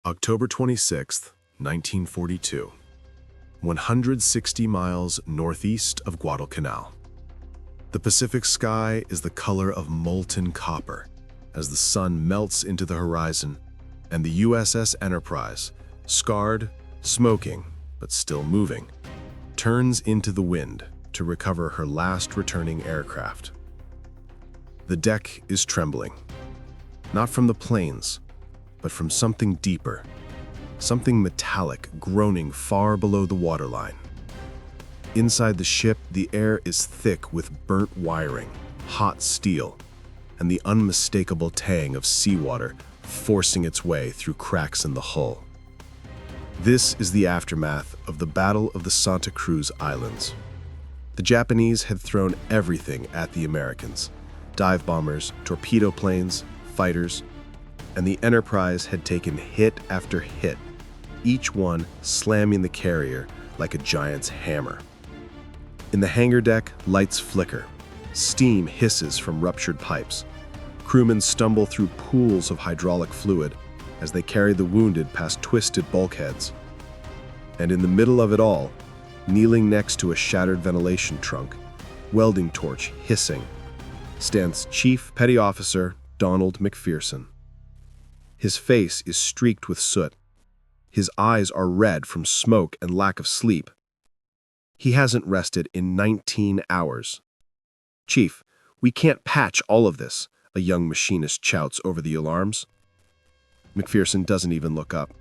October 26, 1942, 160 miles northeast of Guadalcanal. The Pacific sky is the color of molten copper as the sun melts into the horizon, and the USS Enterprise, scarred, smoking, but still moving, turns into the wind to recover her last returning aircraft. The deck is trembling, not from the planes, but from something deeper, something metallic groaning far below the waterline. Inside the ship, the air is thick with burnt wiring, hot steel, and the unmistakable tang of seawater forcing its way through cracks in the hull. This is the aftermath of the Battle of the Santa Cruz Islands. The Japanese had thrown everything at the Americans: dive bombers, torpedo planes, fighters, and the Enterprise had taken hit after hit, each one slamming the carrier like a giant's hammer. In the hangar deck, lights flicker. Steam hisses from ruptured pipes. Crewmen stumble through pools of hydraulic fluid as they carry the wounded past twisted bulkheads. And in the middle of it all, kneeling next to a shattered ventilation trunk, welding torch hissing, stands Chief Petty Officer Donald McPherson. His face is streaked with soot. His eyes are red from smoke and lack of sleep. He hasn't rested in 19 hours. "Chief, we can't patch all of this," a young machinist shouts over the alarms. McPherson doesn't even look up.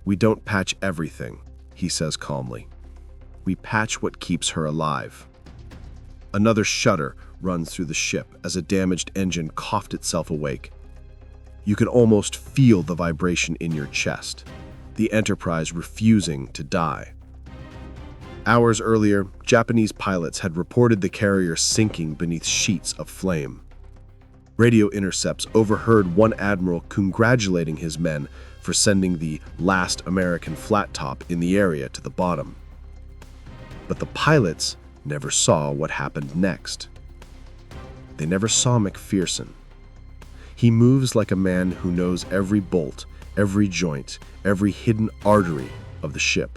"We don't patch everything," he says calmly. "We patch what keeps her alive." Another shudder runs through the ship as a damaged engine coughed itself awake. You can almost feel the vibration in your chest, the Enterprise refusing to die. Hours earlier, Japanese pilots had reported the carrier sinking beneath sheets of flame. Radio intercepts overheard one admiral congratulating his men for sending the last American flat top in the area to the bottom. But the pilots never saw what happened next. They never saw McPherson. He moves like a man who knows every bolt, every joint, every hidden artery of the ship.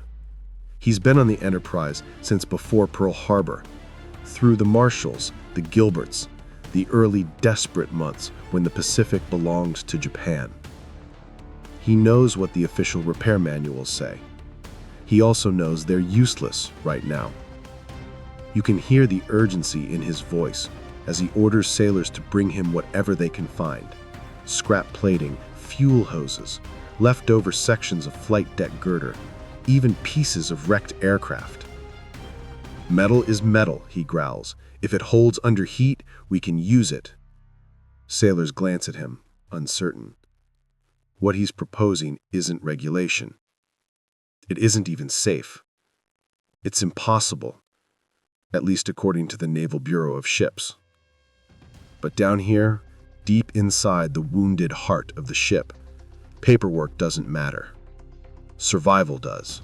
He's been on the Enterprise since before Pearl Harbor, through the Marshalls, the Gilberts, the early desperate months when the Pacific belonged to Japan. He knows what the official repair manuals say. He also knows they're useless right now. You can hear the urgency in his voice as he orders sailors to bring him whatever they can find: scrap plating, fuel hoses, leftover sections of flight deck girder, even pieces of wrecked aircraft. "Metal is metal," he growls. "If it holds under heat, we can use it." Sailors glance at him, uncertain. What he's proposing isn't regulation. It isn't even safe. It's impossible, at least according to the Naval Bureau of Ships. But down here, deep inside the wounded heart of the ship, paperwork doesn't matter. Survival does.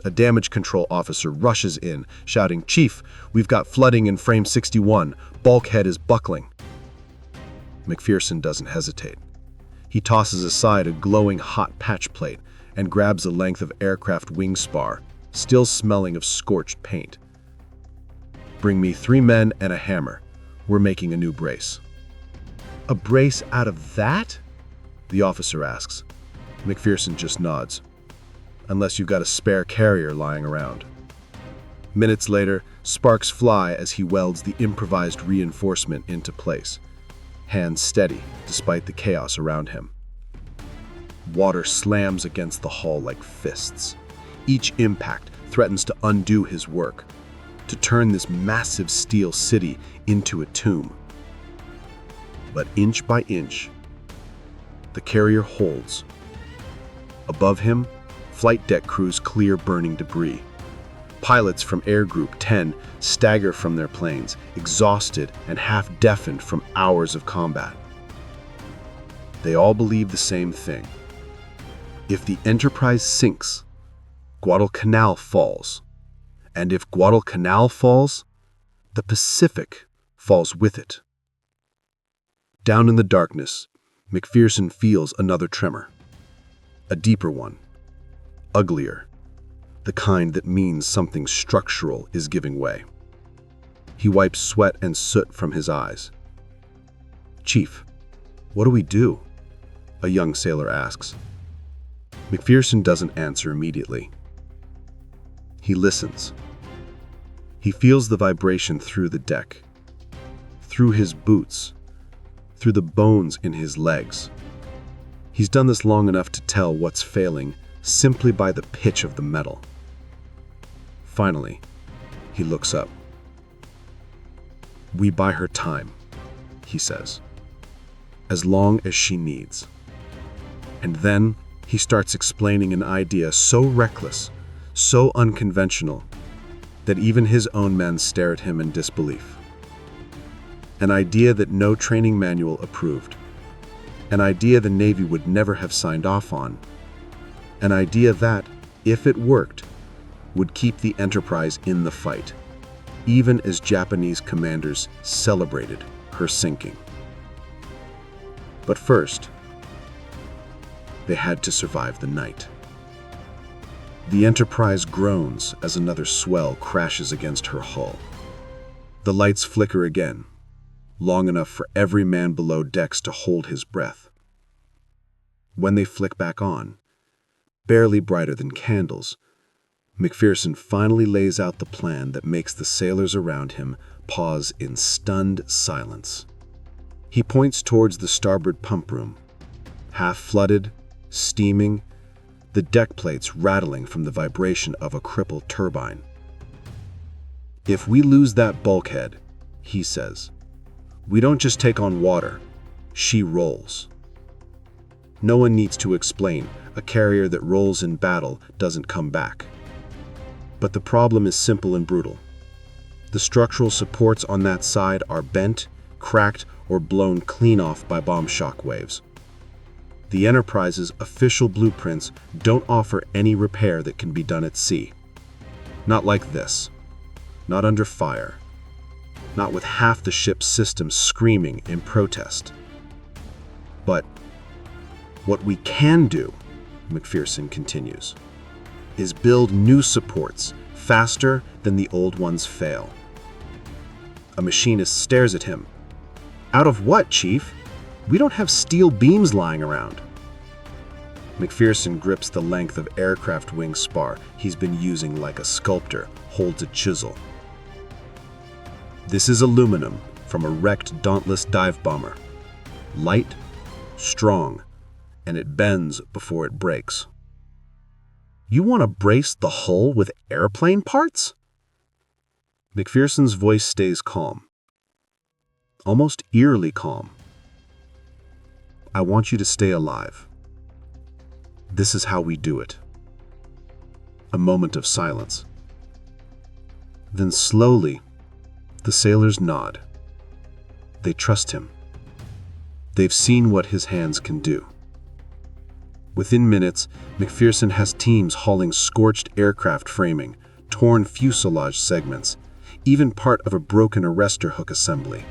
A damage control officer rushes in, shouting, "Chief, we've got flooding in frame 61. Bulkhead is buckling." McPherson doesn't hesitate. He tosses aside a glowing hot patch plate and grabs a length of aircraft wing spar, still smelling of scorched paint. "Bring me 3 men and a hammer. We're making a new brace." "A brace out of that?" the officer asks. McPherson just nods. "Unless you've got a spare carrier lying around." Minutes later, sparks fly as he welds the improvised reinforcement into place, hands steady despite the chaos around him. Water slams against the hull like fists. Each impact threatens to undo his work, to turn this massive steel city into a tomb. But inch by inch, the carrier holds. Above him, flight deck crews clear burning debris. Pilots from Air Group 10 stagger from their planes, exhausted and half-deafened from hours of combat. They all believe the same thing. If the Enterprise sinks, Guadalcanal falls. And if Guadalcanal falls, the Pacific falls with it. Down in the darkness, McPherson feels another tremor. A deeper one. Uglier. The kind that means something structural is giving way. He wipes sweat and soot from his eyes. "Chief, what do we do?" a young sailor asks. McPherson doesn't answer immediately. He listens. He feels the vibration through the deck, through his boots, through the bones in his legs. He's done this long enough to tell what's failing simply by the pitch of the metal. Finally, he looks up. "We buy her time," he says, "as long as she needs." And then he starts explaining an idea so reckless, so unconventional, that even his own men stare at him in disbelief. An idea that no training manual approved. An idea the Navy would never have signed off on. An idea that, if it worked, would keep the Enterprise in the fight, even as Japanese commanders celebrated her sinking. But first, they had to survive the night. The Enterprise groans as another swell crashes against her hull. The lights flicker again, long enough for every man below decks to hold his breath. When they flick back on, barely brighter than candles, McPherson finally lays out the plan that makes the sailors around him pause in stunned silence. He points towards the starboard pump room, half flooded, steaming, the deck plates rattling from the vibration of a crippled turbine. "If we lose that bulkhead," he says, "we don't just take on water, she rolls." No one needs to explain, a carrier that rolls in battle doesn't come back. But the problem is simple and brutal. The structural supports on that side are bent, cracked, or blown clean off by bomb shock waves. The Enterprise's official blueprints don't offer any repair that can be done at sea. Not like this. Not under fire. Not with half the ship's systems screaming in protest. But what we can do, McPherson continues, is build new supports faster than the old ones fail. A machinist stares at him. "Out of what, Chief? We don't have steel beams lying around." McPherson grips the length of aircraft wing spar he's been using like a sculptor holds a chisel. "This is aluminum from a wrecked Dauntless dive bomber. Light, strong, and it bends before it breaks." "You want to brace the hull with airplane parts?" McPherson's voice stays calm. Almost eerily calm. "I want you to stay alive. This is how we do it." A moment of silence. Then slowly, the sailors nod. They trust him. They've seen what his hands can do. Within minutes, McPherson has teams hauling scorched aircraft framing, torn fuselage segments, even part of a broken arrestor hook assembly.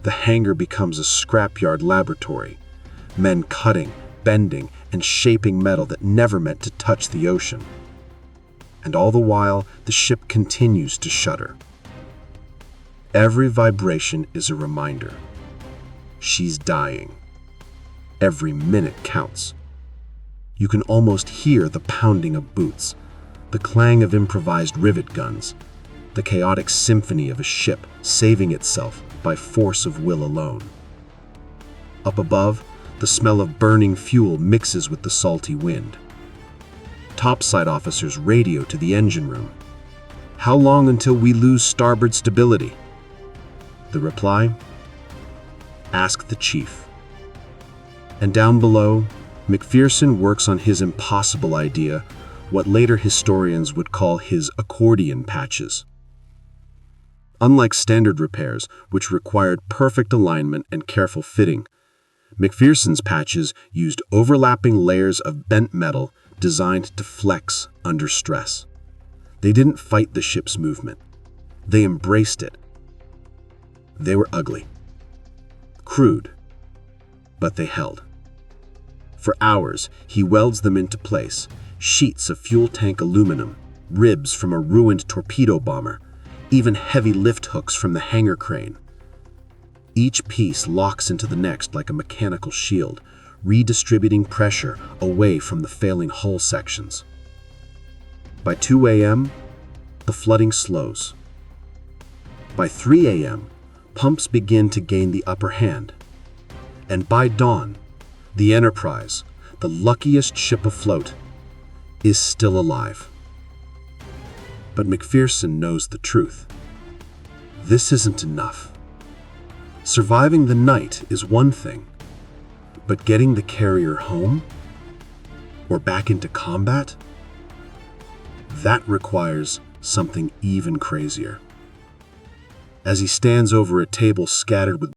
The hangar becomes a scrapyard laboratory, men cutting, bending, and shaping metal that never meant to touch the ocean. And all the while, the ship continues to shudder. Every vibration is a reminder. She's dying. Every minute counts. You can almost hear the pounding of boots, the clang of improvised rivet guns, the chaotic symphony of a ship saving itself by force of will alone. Up above, the smell of burning fuel mixes with the salty wind. Topside officers radio to the engine room. "How long until we lose starboard stability?" The reply? "Ask the chief." And down below, McPherson works on his impossible idea, what later historians would call his accordion patches. Unlike standard repairs, which required perfect alignment and careful fitting, McPherson's patches used overlapping layers of bent metal designed to flex under stress. They didn't fight the ship's movement. They embraced it. They were ugly, crude, but they held. For hours, he welds them into place, sheets of fuel tank aluminum, ribs from a ruined torpedo bomber, even heavy lift hooks from the hangar crane. Each piece locks into the next like a mechanical shield, redistributing pressure away from the failing hull sections. By 2 a.m., the flooding slows. By 3 a.m., pumps begin to gain the upper hand. And by dawn, the Enterprise, the luckiest ship afloat, is still alive. But McPherson knows the truth. This isn't enough. Surviving the night is one thing, but getting the carrier home or back into combat? That requires something even crazier. As he stands over a table scattered with